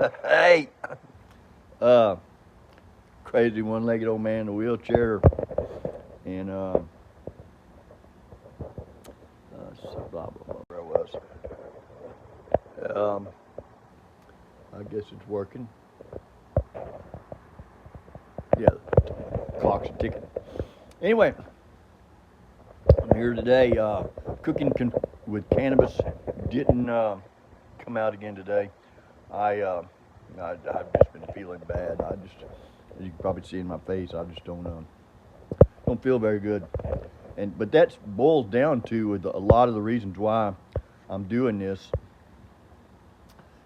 Hey, uh, crazy one-legged old man in a wheelchair, and blah blah blah. Where I was. Um, I guess it's working. Yeah, the clock's ticking. Anyway, I'm here today. With cannabis didn't come out again today. I've just been feeling bad. As you can probably see in my face, I just don't feel very good. But that boils down to a lot of the reasons why I'm doing this.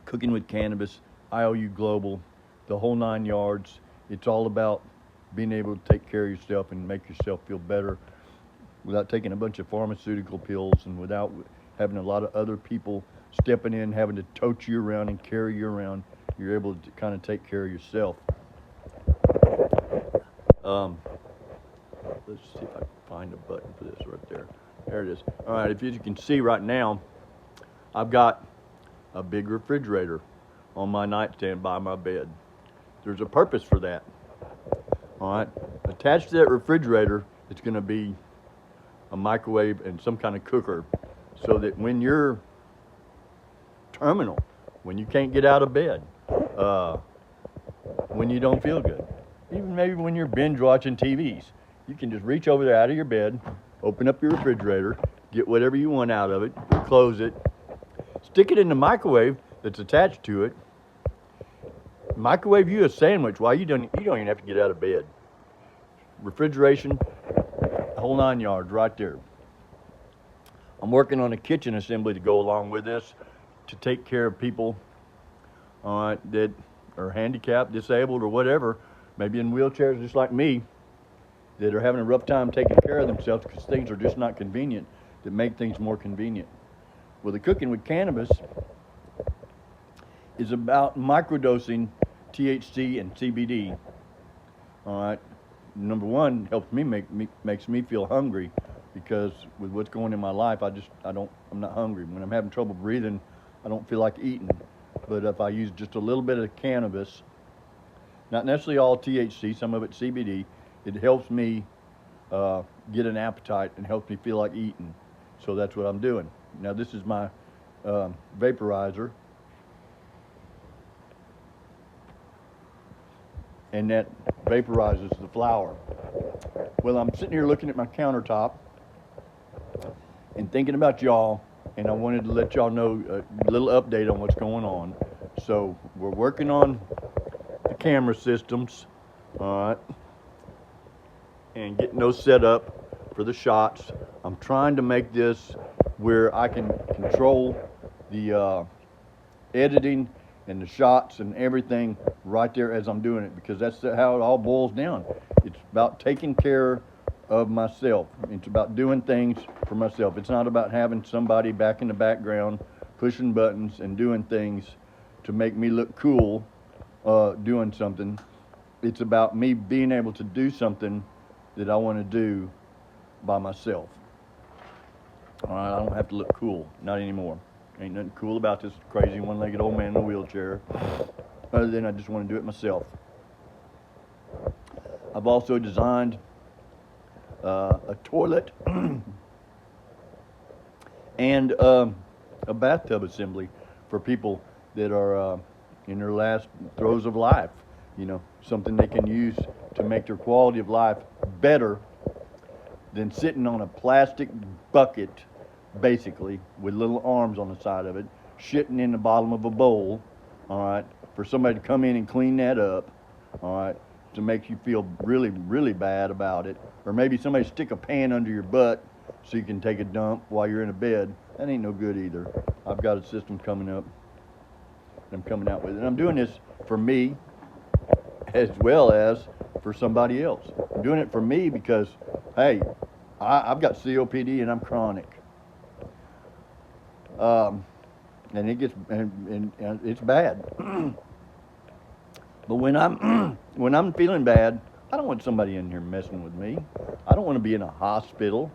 Cooking with cannabis, IOU Global, the whole 9 yards. It's all about being able to take care of yourself and make yourself feel better without taking a bunch of pharmaceutical pills and without having a lot of other people stepping in, having to tote you around and carry you around. You're able to kind of take care of yourself. Let's see if I can find a button for this right there. There it is. All right, if you can see right now, I've got a big refrigerator on my nightstand by my bed. There's a purpose for that. All right, attached to that refrigerator, it's going to be a microwave and some kind of cooker, so that when you're terminal, when you can't get out of bed, when you don't feel good, even maybe when you're binge watching TVs, you can just reach over there out of your bed, open up your refrigerator, get whatever you want out of it, close it, stick it in the microwave that's attached to it, microwave you a sandwich while you don't even have to get out of bed. Refrigeration, whole 9 yards right there. I'm working on a kitchen assembly to go along with this to take care of people that are handicapped, disabled, or whatever, maybe in wheelchairs just like me, that are having a rough time taking care of themselves because things are just not convenient, that make things more convenient. Well, the Cooking with Cannabis is about microdosing THC and CBD. All right. Number one, helps makes me feel hungry, because with what's going in my life, I'm not hungry. When I'm having trouble breathing, I don't feel like eating. But if I use just a little bit of cannabis, not necessarily all THC, some of it CBD, it helps me get an appetite and helps me feel like eating. So that's what I'm doing. Now this is my vaporizer, and that vaporizes the flower. Well, I'm sitting here looking at my countertop and thinking about y'all, and I wanted to let y'all know a little update on what's going on. So we're working on the camera systems, all right, and getting those set up for the shots. I'm trying to make this where I can control the editing and the shots and everything right there as I'm doing it, because that's how it all boils down. It's about taking care of myself. It's about doing things for myself. It's not about having somebody back in the background pushing buttons and doing things to make me look cool doing something. It's about me being able to do something that I want to do by myself. All right, I don't have to look cool, not anymore. Ain't nothing cool about this crazy one-legged old man in a wheelchair, other than I just want to do it myself. I've also designed a toilet and a bathtub assembly for people that are in their last throes of life. You know, something they can use to make their quality of life better than sitting on a plastic bucket, basically, with little arms on the side of it, shitting in the bottom of a bowl, all right, for somebody to come in and clean that up, all right, to make you feel really, really bad about it. Or maybe somebody stick a pan under your butt so you can take a dump while you're in a bed. That ain't no good either. I've got a system coming up that I'm coming out with. And I'm doing this for me as well as for somebody else. I'm doing it for me because, hey, I've got COPD and I'm chronic. And it gets and it's bad. But when I'm feeling bad, I don't want somebody in here messing with me. I don't want to be in a hospital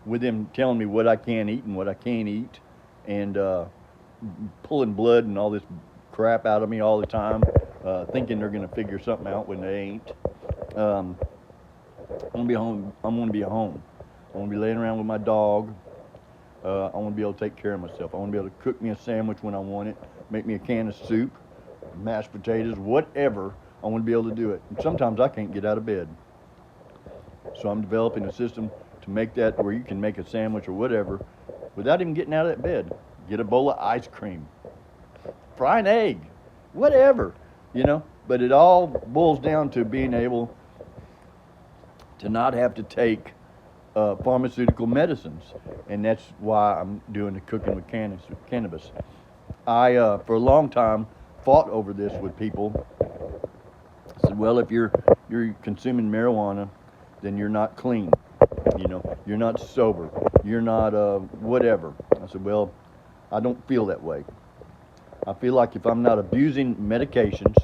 with them telling me what I can eat and what I can't eat, and pulling blood and all this crap out of me all the time, thinking they're going to figure something out when they ain't. I'm going to be home. I'm going to be at home. I want to be laying around with my dog. I want to be able to take care of myself. I want to be able to cook me a sandwich when I want it, make me a can of soup, mashed potatoes, whatever. I want to be able to do it. And sometimes I can't get out of bed. So I'm developing a system to make that where you can make a sandwich or whatever without even getting out of that bed. Get a bowl of ice cream, fry an egg, whatever, you know. But it all boils down to being able to not have to take pharmaceutical medicines, and that's why I'm doing the cooking with cannabis. I, for a long time, fought over this with people. I said, well, if you're consuming marijuana, then you're not clean. You know, you're not sober. You're not whatever. I said, well, I don't feel that way. I feel like if I'm not abusing medications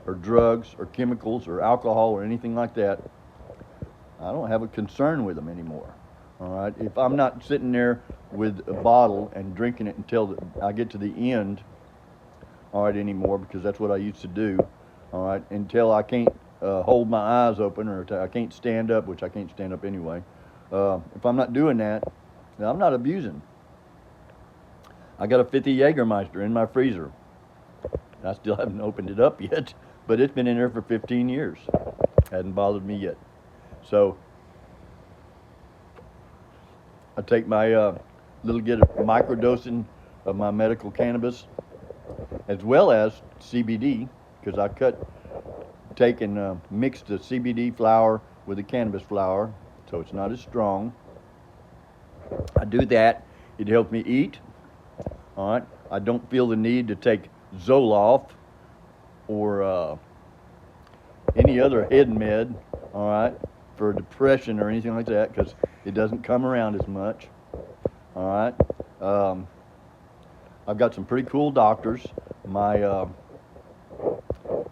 or drugs or chemicals or alcohol or anything like that, I don't have a concern with them anymore. All right. If I'm not sitting there with a bottle and drinking it until I get to the end, all right, anymore, because that's what I used to do. All right, until I can't hold my eyes open, or I can't stand up, which I can't stand up anyway. If I'm not doing that, then I'm not abusing. I got a 50 Jägermeister in my freezer. I still haven't opened it up yet, but it's been in there for 15 years. Hasn't bothered me yet. So I take my get a microdosing of my medical cannabis, as well as CBD, because I take and mix the CBD flower with the cannabis flower, so it's not as strong. I do that. It helps me eat. All right. I don't feel the need to take Zoloft or any other head med, all right, for depression or anything like that, because it doesn't come around as much. All right. I've got some pretty cool doctors. My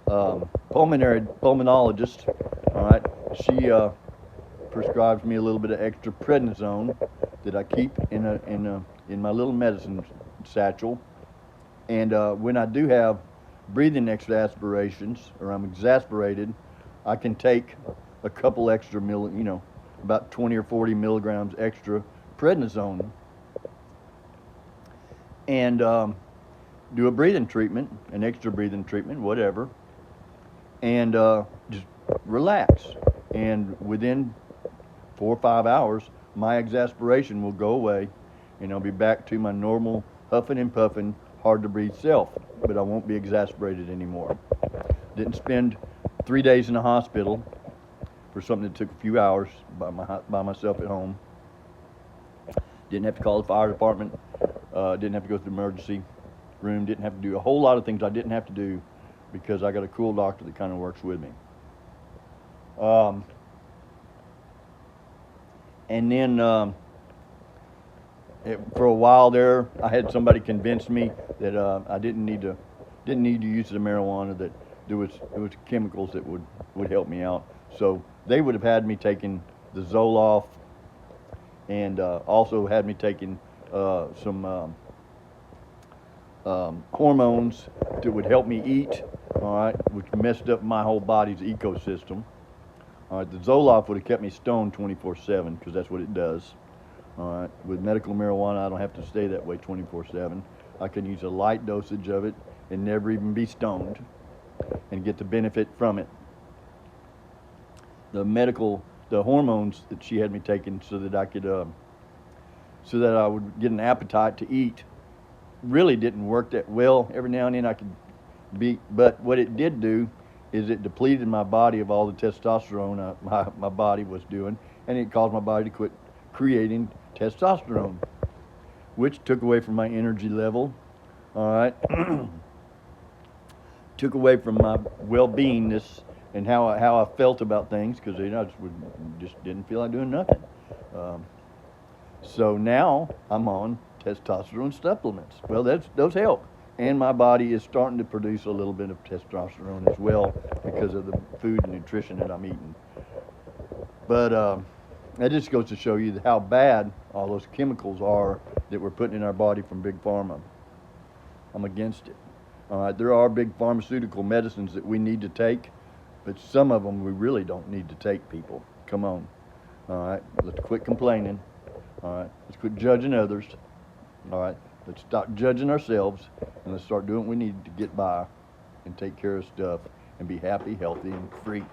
pulmonologist, all right, she prescribes me a little bit of extra prednisone that I keep in my little medicine satchel. And when I do have breathing exasperations, or I'm exasperated, I can take a couple extra about 20 or 40 milligrams extra prednisone, and do a breathing treatment, an extra breathing treatment, whatever, and just relax. And within 4 or 5 hours, my exasperation will go away, and I'll be back to my normal huffing and puffing, hard to breathe self, but I won't be exasperated anymore. Didn't spend 3 days in the hospital for something that took a few hours by myself at home. Didn't have to call the fire department. Didn't have to go to the emergency room. Didn't have to do a whole lot of things I didn't have to do because I got a cool doctor that kind of works with me. And then for a while there, I had somebody convince me that I didn't need to use the marijuana, that there was chemicals that would help me out. So they would have had me taking the Zoloft, and also had me taking some hormones that would help me eat, all right, which messed up my whole body's ecosystem. All right, the Zoloft would have kept me stoned 24/7, because that's what it does. All right, with medical marijuana, I don't have to stay that way 24/7. I can use a light dosage of it and never even be stoned and get the benefit from it. The hormones that she had me taking so that I could, so that I would get an appetite to eat, really didn't work that well. Every now and then I could but what it did do is it depleted my body of all the testosterone my body was doing, and it caused my body to quit creating testosterone, which took away from my energy level, all right, took away from my well-beingness and how I felt about things, because I just didn't feel like doing nothing. So now I'm on testosterone supplements. Well, those help. And my body is starting to produce a little bit of testosterone as well because of the food and nutrition that I'm eating. But that just goes to show you how bad all those chemicals are that we're putting in our body from Big Pharma. I'm against it. All right, there are big pharmaceutical medicines that we need to take, but some of them we really don't need to take, people. Come on. All right, let's quit complaining. All right, let's quit judging others. All right, let's stop judging ourselves, and let's start doing what we need to get by and take care of stuff and be happy, healthy, and free.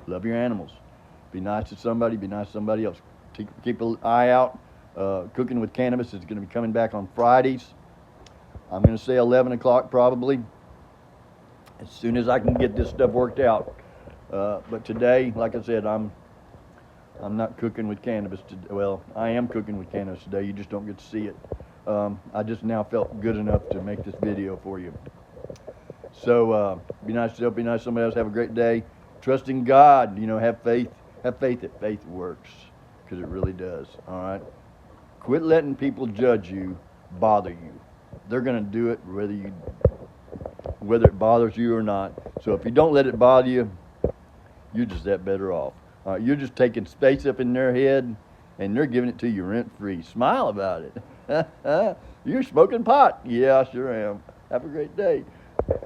Love your animals. Be nice to somebody, be nice to somebody else. Keep an eye out. Cooking with Cannabis is going to be coming back on Fridays. I'm going to say 11 o'clock probably, as soon as I can get this stuff worked out. But today, like I said, I'm not cooking with cannabis today. Well, I am cooking with cannabis today. You just don't get to see it. I just now felt good enough to make this video for you. So be nice to yourself, be nice to somebody else. Have a great day. Trust in God. You know, have faith. Have faith that faith works, because it really does. All right. Quit letting people judge you, bother you. They're going to do it whether it bothers you or not. So if you don't let it bother you, you're just that better off. You're just taking space up in their head, and they're giving it to you rent-free. Smile about it. You're smoking pot. Yeah, I sure am. Have a great day.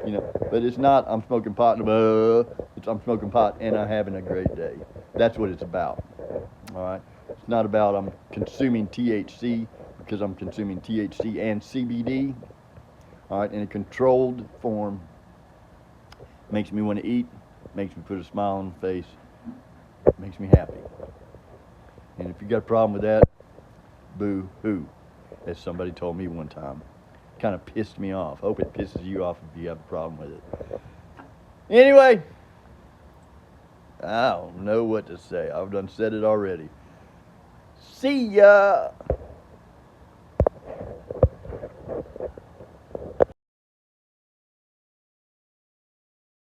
You know, but it's not I'm smoking pot, it's I'm smoking pot and I'm having a great day. That's what it's about. All right. It's not about I'm consuming THC, because I'm consuming THC and CBD. All right, in a controlled form. Makes me want to eat. Makes me put a smile on the face. Makes me happy. And if you got a problem with that, boo-hoo, as somebody told me one time. Kind of pissed me off. Hope it pisses you off if you have a problem with it. Anyway, I don't know what to say. I've done said it already. See ya!